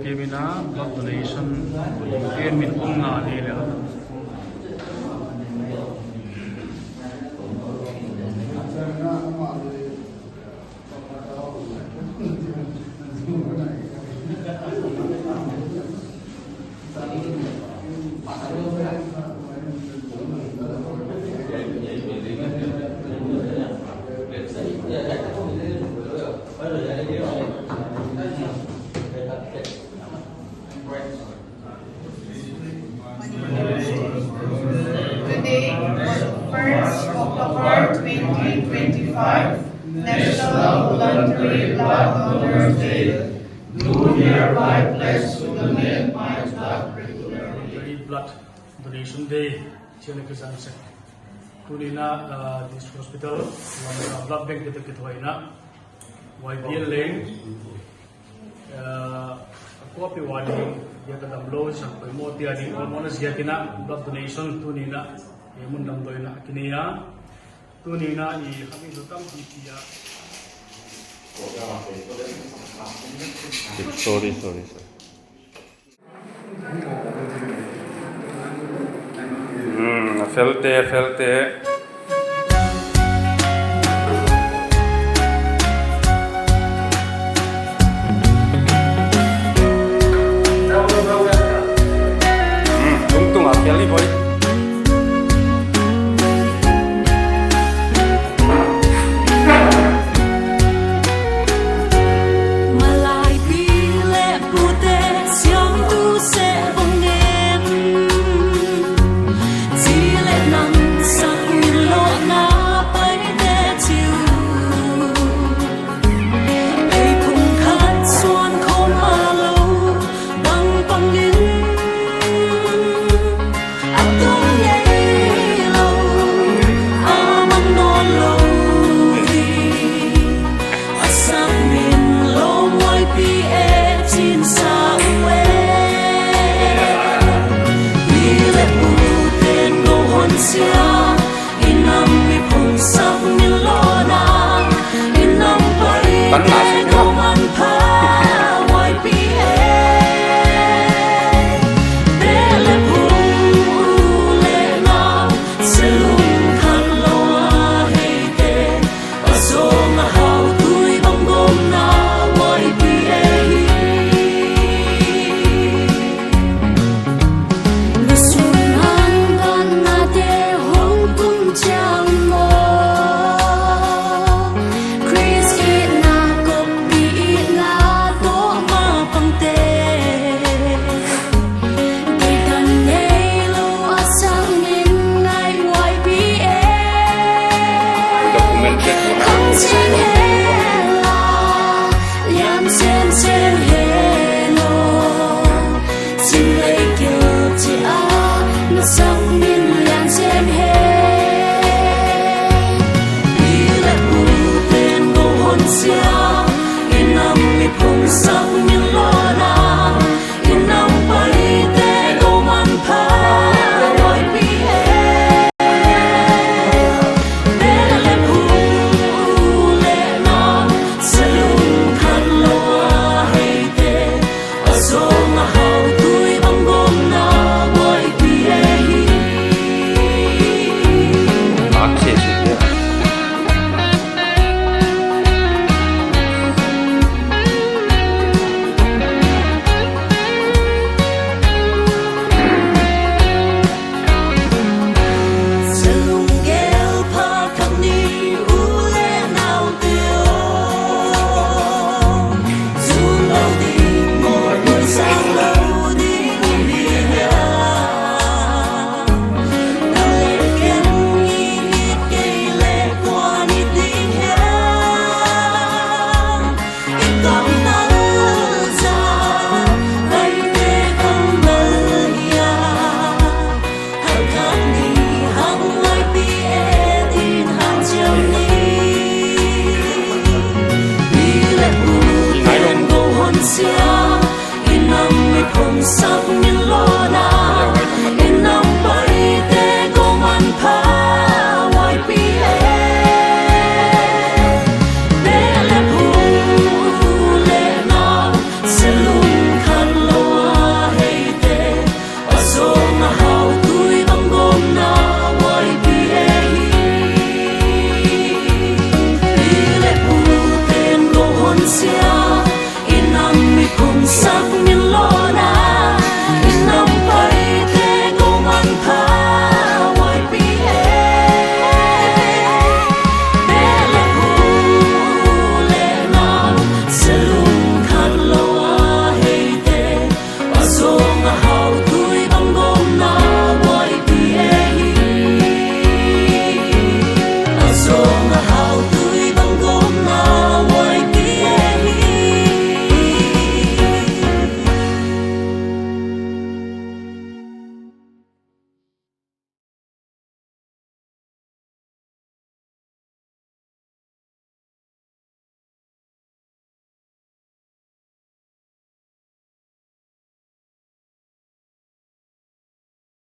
Kevina blood donation volunteer min ongna ni le Today, on 1st October 2025, National Voluntary Blood Donors Day, do hereby pledge to donate my blood regularly. Blood donation day chene ke san se tunina this hospital blood bank te ke thoina YBL leng ko pi wani ya ka dam lo sang pe mo ti ani almost yatina blood donation tunina e mun dam doina kinia tunina I kami dutam tiya sorry. Felte. Tungtung apiali boy. Inam mi phong sắc